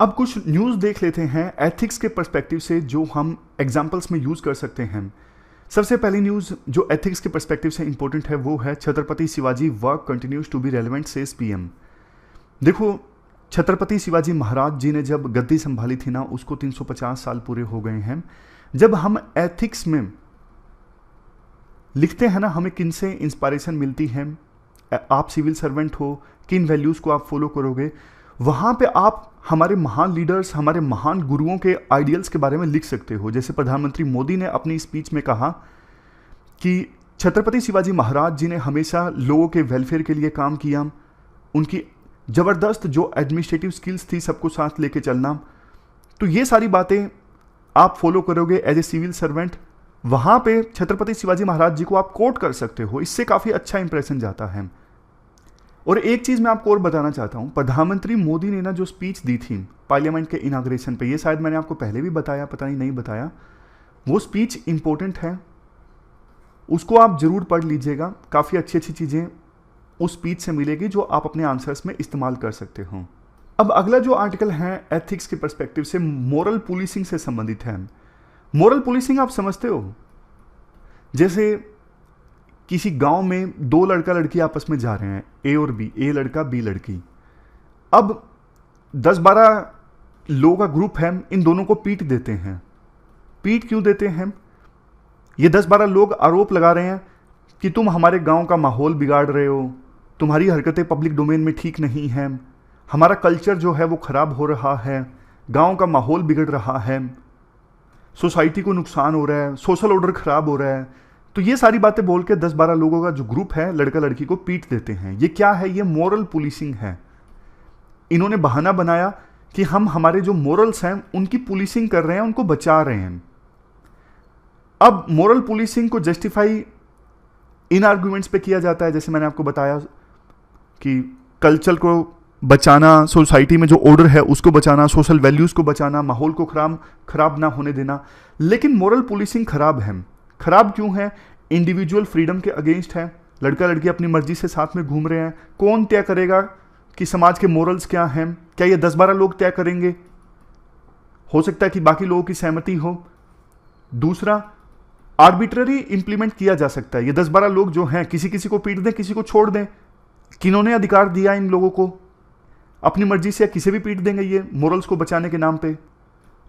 अब कुछ न्यूज़ देख लेते हैं एथिक्स के पर्सपेक्टिव से जो हम एग्जाम्पल्स में यूज़ कर सकते हैं। सबसे पहली न्यूज़ जो एथिक्स के पर्सपेक्टिव से इंपॉर्टेंट है वो है Chhatrapati Shivaji work continues to be relevant says PM. देखो छत्रपति शिवाजी महाराज जी ने जब गद्दी संभाली थी ना उसको 350 साल पूरे हो गए हैं। जब हम एथिक्स में लिखते हैं ना हमें किन से इंस्पायरेशन मिलती है, आप सिविल सर्वेंट हो, किन वैल्यूज़ को आप फॉलो करोगे, वहाँ पे आप हमारे महान लीडर्स, हमारे महान गुरुओं के आइडियल्स के बारे में लिख सकते हो। जैसे प्रधानमंत्री मोदी ने अपनी स्पीच में कहा कि छत्रपति शिवाजी महाराज जी ने हमेशा लोगों के वेलफेयर के लिए काम किया, उनकी ज़बरदस्त जो एडमिनिस्ट्रेटिव स्किल्स थी सबको साथ लेके चलना। तो ये सारी बातें आप फॉलो करोगे एज ए सिविल सर्वेंट, वहाँ पे छत्रपति शिवाजी महाराज जी को आप कोट कर सकते हो, इससे काफ़ी अच्छा इंप्रेशन जाता है। और एक चीज़ मैं आपको और बताना चाहता हूँ, प्रधानमंत्री मोदी ने ना जो स्पीच दी थी पार्लियामेंट के इनाग्रेशन पे, ये शायद मैंने आपको पहले भी बताया, पता नहीं बताया, वो स्पीच इंपॉर्टेंट है, उसको आप जरूर पढ़ लीजिएगा। काफ़ी अच्छी अच्छी चीज़ें उस स्पीच से मिलेगी जो आप अपने आंसर्स में इस्तेमाल कर सकते हो। अब अगला जो आर्टिकल है एथिक्स के पर्सपेक्टिव से मोरल पुलिसिंग से संबंधित है। मोरल पुलिसिंग आप समझते हो, जैसे किसी गांव में दो लड़का लड़की आपस में जा रहे हैं, ए और बी, ए लड़का बी लड़की। अब 10-12 लोगों का ग्रुप है, इन दोनों को पीट देते हैं। पीट क्यों देते हैं? ये 10-12 लोग आरोप लगा रहे हैं कि तुम हमारे गांव का माहौल बिगाड़ रहे हो, तुम्हारी हरकतें पब्लिक डोमेन में ठीक नहीं हैं, हमारा कल्चर जो है वो खराब हो रहा है, गांव का माहौल बिगड़ रहा है, सोसाइटी को नुकसान हो रहा है, सोशल ऑर्डर खराब हो रहा है। तो ये सारी बातें बोल के 10-12 लोगों का जो ग्रुप है लड़का लड़की को पीट देते हैं। ये क्या है? ये मोरल पुलिसिंग है। इन्होंने बहाना बनाया कि हम हमारे जो मोरल्स हैं उनकी पुलिसिंग कर रहे हैं, उनको बचा रहे हैं। अब मोरल पुलिसिंग को जस्टिफाई इन आर्गुमेंट्स पे किया जाता है, जैसे मैंने आपको बताया कि कल्चर को बचाना, सोसाइटी में जो ऑर्डर है उसको बचाना, सोशल वैल्यूज को बचाना, माहौल को खराब ना होने देना। लेकिन मोरल पुलिसिंग खराब है। खराब क्यों है? इंडिविजुअल फ्रीडम के अगेंस्ट है। लड़का लड़की अपनी मर्जी से साथ में घूम रहे हैं। कौन तय करेगा कि समाज के मोरल्स क्या हैं? क्या ये 10-12 लोग तय करेंगे? हो सकता है कि बाकी लोगों की सहमति हो। दूसरा, आर्बिट्ररी इंप्लीमेंट किया जा सकता है। ये 10-12 लोग जो हैं किसी किसी को पीट दें, किसी को छोड़ दें। किन्होंने अधिकार दिया इन लोगों को? अपनी मर्जी से किसी भी पीट देंगे ये मोरल्स को बचाने के नाम पे।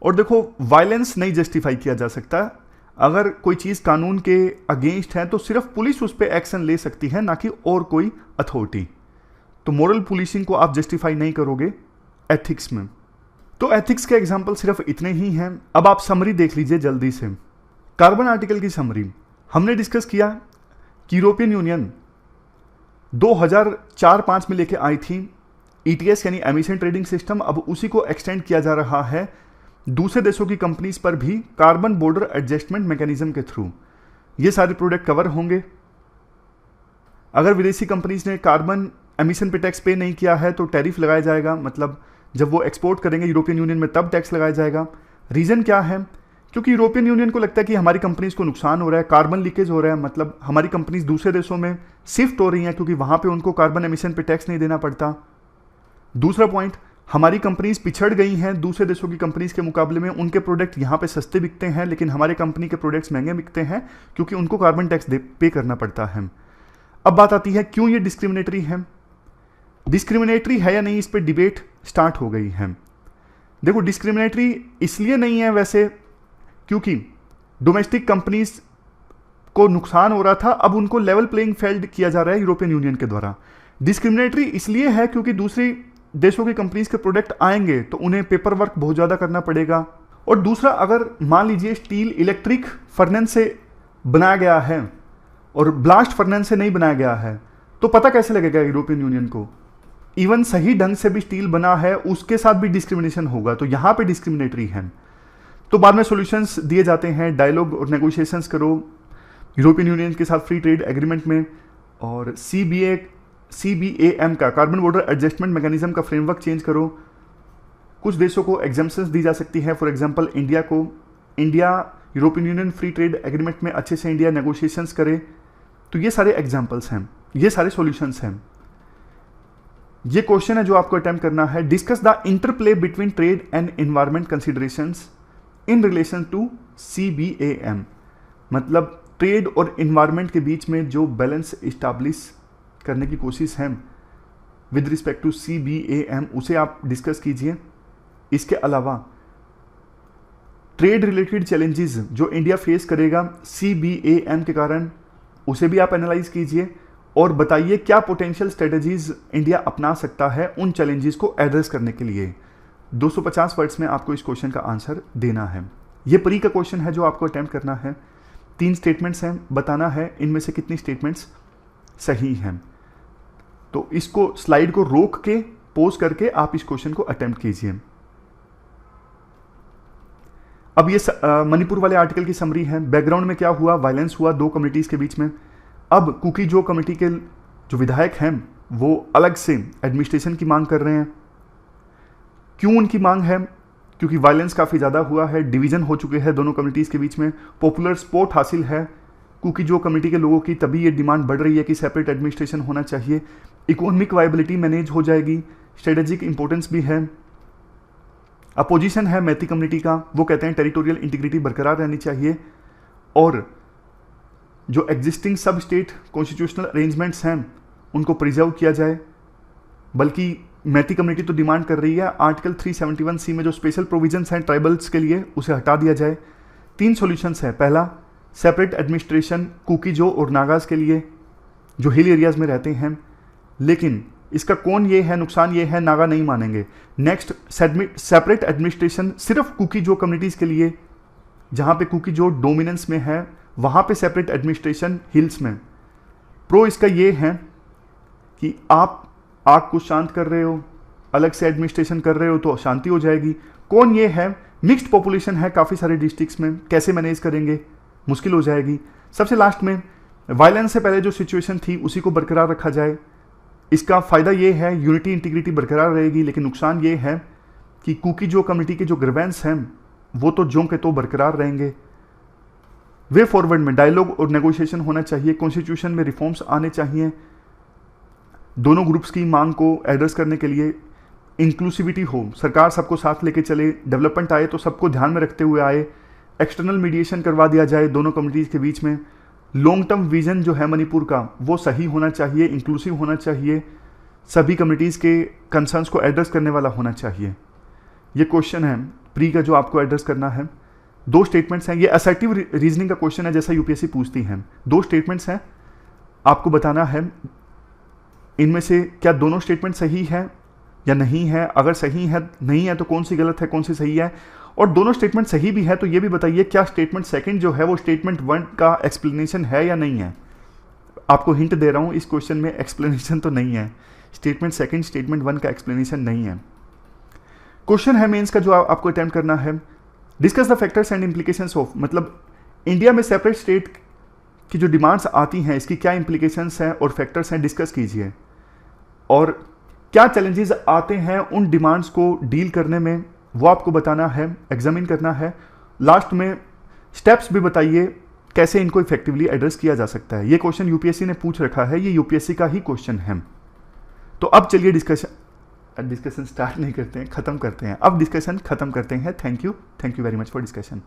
और देखो, वायलेंस नहीं जस्टिफाई किया जा सकता। अगर कोई चीज़ कानून के अगेंस्ट है तो सिर्फ पुलिस उस पर एक्शन ले सकती है, ना कि और कोई अथॉरिटी। तो मोरल पुलिसिंग को आप जस्टिफाई नहीं करोगे एथिक्स में। तो एथिक्स के एग्जाम्पल सिर्फ इतने ही हैं। अब आप समरी देख लीजिए जल्दी से। कार्बन आर्टिकल की समरी हमने डिस्कस किया कि यूरोपियन यूनियन 2004-5 में लेके आई थी ETS यानी एमिशन ट्रेडिंग सिस्टम। अब उसी को एक्सटेंड किया जा रहा है दूसरे देशों की कंपनीज पर भी कार्बन बॉर्डर एडजस्टमेंट मैकेनिज्म के थ्रू। ये सारे प्रोडक्ट कवर होंगे। अगर विदेशी कंपनीज ने कार्बन एमिशन पे टैक्स पे नहीं किया है तो टैरिफ लगाया जाएगा, मतलब जब वो एक्सपोर्ट करेंगे यूरोपियन यूनियन में तब टैक्स लगाया जाएगा। रीज़न क्या है? क्योंकि यूरोपियन यूनियन को लगता है कि हमारी कंपनीज को नुकसान हो रहा है, कार्बन लीकेज हो रहा है, मतलब हमारी कंपनीज दूसरे देशों में शिफ्ट हो रही हैं क्योंकि वहाँ पे उनको कार्बन एमिशन पे टैक्स नहीं देना पड़ता। दूसरा पॉइंट, हमारी कंपनीज पिछड़ गई हैं दूसरे देशों की कंपनीज के मुकाबले में। उनके प्रोडक्ट यहाँ पे सस्ते बिकते हैं लेकिन हमारे कंपनी के प्रोडक्ट्स महंगे बिकते हैं क्योंकि उनको कार्बन टैक्स पे करना पड़ता है। अब बात आती है क्यों ये डिस्क्रिमिनेटरी है। डिस्क्रिमिनेटरी है या नहीं, इस पर डिबेट स्टार्ट हो गई है। देखो, डिस्क्रिमिनेटरी इसलिए नहीं है वैसे क्योंकि डोमेस्टिक कंपनीज को नुकसान हो रहा था, अब उनको लेवल प्लेइंग फील्ड किया जा रहा है यूरोपियन यूनियन के द्वारा। डिस्क्रिमिनेटरी इसलिए है क्योंकि दूसरी देशों की कंपनीज के प्रोडक्ट आएंगे तो उन्हें पेपर वर्क बहुत ज़्यादा करना पड़ेगा। और दूसरा, अगर मान लीजिए स्टील इलेक्ट्रिक फर्नेस से बनाया गया है और ब्लास्ट फर्नेस से नहीं बनाया गया है तो पता कैसे लगेगा यूरोपियन यूनियन को? इवन सही ढंग से भी स्टील बना है उसके साथ भी डिस्क्रिमिनेशन होगा, तो यहाँ पे डिस्क्रिमिनेटरी है। तो बाद में सॉल्यूशंस दिए जाते हैं, डायलॉग और नेगोशिएशंस करो यूरोपियन यूनियन के साथ फ्री ट्रेड एग्रीमेंट में, और CBAM का कार्बन बॉर्डर एडजस्टमेंट मैकेनिज्म का फ्रेमवर्क चेंज करो। कुछ देशों को एग्जाम्पशंस दी जा सकती है, फॉर एग्जांपल इंडिया को। India European union free trade agreement में अच्छे से इंडिया नेगोशिएशंस करे। तो ये सारे एग्जाम्पल्स हैं, ये सारे सॉल्यूशंस हैं। ये क्वेश्चन है जो आपको अटेम्प्ट करना है। Discuss the interplay between trade and environment considerations in relation to CBAM, मतलब ट्रेड और एनवायरमेंट के बीच में जो बैलेंस इस्टेब्लिश करने की कोशिश है विद रिस्पेक्ट टू CBAM, उसे आप डिस्कस कीजिए। इसके अलावा ट्रेड रिलेटेड चैलेंजेस जो इंडिया फेस करेगा CBAM के कारण, उसे भी आप एनालाइज कीजिए और बताइए क्या पोटेंशियल स्ट्रेटजीज इंडिया अपना सकता है उन चैलेंजेस को एड्रेस करने के लिए। 250 वर्ड्स में आपको इस क्वेश्चन का आंसर देना है। ये प्री का क्वेश्चन है जो आपको अटेम्प्ट करना है। 3 स्टेटमेंट्स हैं, बताना है इनमें से कितनी स्टेटमेंट्स सही हैं। तो इसको स्लाइड को रोक के पोज करके आप इस क्वेश्चन को अटेम्प्ट कीजिए। अब ये मणिपुर वाले आर्टिकल की समरी है। बैकग्राउंड में क्या हुआ? वायलेंस हुआ 2 कम्युनिटीज के बीच में। अब कुकी जो कमेटी के जो विधायक हैं वो अलग से एडमिनिस्ट्रेशन की मांग कर रहे हैं। क्यों उनकी मांग है? क्योंकि वायलेंस काफ़ी ज़्यादा हुआ है, डिवीज़न हो चुके हैं दोनों कम्युनिटीज़ के बीच में। पॉपुलर सपोर्ट हासिल है क्योंकि जो कम्युनिटी के लोगों की तभी ये डिमांड बढ़ रही है कि सेपरेट एडमिनिस्ट्रेशन होना चाहिए। इकोनॉमिक वायबिलिटी मैनेज हो जाएगी, स्ट्रेटेजिक इंपॉर्टेंस भी है। अपोजिशन है मैती कम्युनिटी का, वो कहते हैं टेरिटोरियल इंटीग्रिटी बरकरार रहनी चाहिए और जो एग्जिस्टिंग सब स्टेट कॉन्स्टिट्यूशनल अरेंजमेंट्स हैं उनको प्रिजर्व किया जाए। बल्कि मैती कम्युनिटी तो डिमांड कर रही है आर्टिकल 371C में जो स्पेशल प्रोविजंस हैं ट्राइबल्स के लिए उसे हटा दिया जाए। 3 सॉल्यूशंस हैं। पहला, सेपरेट एडमिनिस्ट्रेशन कुकीजो और नागाज के लिए जो हिल एरियाज में रहते हैं, लेकिन इसका कौन ये है नुकसान ये है, नागा नहीं मानेंगे। नेक्स्ट, सेपरेट एडमिनिस्ट्रेशन सिर्फ कुकीजो कम्युनिटीज़ के लिए, जहाँ पे कुकीजो डोमिनेंस में है वहाँ पे सेपरेट एडमिनिस्ट्रेशन हिल्स में। प्रो इसका ये है कि आप आग को शांत कर रहे हो, अलग से एडमिनिस्ट्रेशन कर रहे हो तो शांति हो जाएगी। कौन ये है, मिक्स्ड पॉपुलेशन है काफ़ी सारे डिस्ट्रिक्ट्स में, कैसे मैनेज करेंगे, मुश्किल हो जाएगी। सबसे लास्ट में, वायलेंस से पहले जो सिचुएशन थी उसी को बरकरार रखा जाए। इसका फ़ायदा ये है यूनिटी इंटीग्रिटी बरकरार रहेगी, लेकिन नुकसान ये है कि कुकीजो कम्युनिटी के जो ग्रीवेंस हैं वो तो ज्यों के तो बरकरार रहेंगे। वे फॉरवर्ड में डायलॉग और नेगोशिएशन होना चाहिए, कॉन्स्टिट्यूशन में रिफॉर्म्स आने चाहिए, दोनों ग्रुप्स की मांग को एड्रेस करने के लिए इंक्लूसिविटी हो, सरकार सबको साथ लेके चले, डेवलपमेंट आए तो सबको ध्यान में रखते हुए आए, एक्सटर्नल मीडिएशन करवा दिया जाए दोनों कम्युनिटीज़ के बीच में। लॉन्ग टर्म विजन जो है मणिपुर का वो सही होना चाहिए, इंक्लूसिव होना चाहिए, सभी कम्युनिटीज़ के कंसर्न्स को एड्रेस करने वाला होना चाहिए। ये क्वेश्चन है प्री का जो आपको एड्रेस करना है। 2 स्टेटमेंट्स हैं, ये असर्टिव रीजनिंग का क्वेश्चन है जैसा यूपीएससी पूछती है। 2 स्टेटमेंट्स हैं, आपको बताना है इनमें से क्या दोनों स्टेटमेंट सही है या नहीं है। अगर सही है नहीं है तो कौन सी गलत है कौन सी सही है, और दोनों स्टेटमेंट सही भी है तो ये भी बताइए क्या स्टेटमेंट सेकंड जो है वो स्टेटमेंट 1 का एक्सप्लेनेशन है या नहीं है। आपको हिंट दे रहा हूँ, इस क्वेश्चन में एक्सप्लेनेशन तो नहीं है, स्टेटमेंट सेकंड स्टेटमेंट 1 का एक्सप्लेनेशन नहीं है। क्वेश्चन है मेंस का जो आपको अटेम्प्ट करना है, discuss the factors and implications of, मतलब इंडिया में सेपरेट स्टेट की जो डिमांड्स आती हैं इसकी क्या इम्प्लीकेशंस हैं और फैक्टर्स हैं, डिस्कस कीजिए। और क्या चैलेंजेस आते हैं उन डिमांड्स को डील करने में वो आपको बताना है, एग्जामिन करना है। लास्ट में स्टेप्स भी बताइए कैसे इनको इफेक्टिवली एड्रेस किया जा सकता है। ये क्वेश्चन यूपीएससी ने पूछ रखा है, ये यूपीएससी का ही क्वेश्चन है। तो अब चलिए डिस्कशन स्टार्ट नहीं करते हैं, खत्म करते हैं। अब डिस्कशन खत्म करते हैं। Thank you very much for discussion.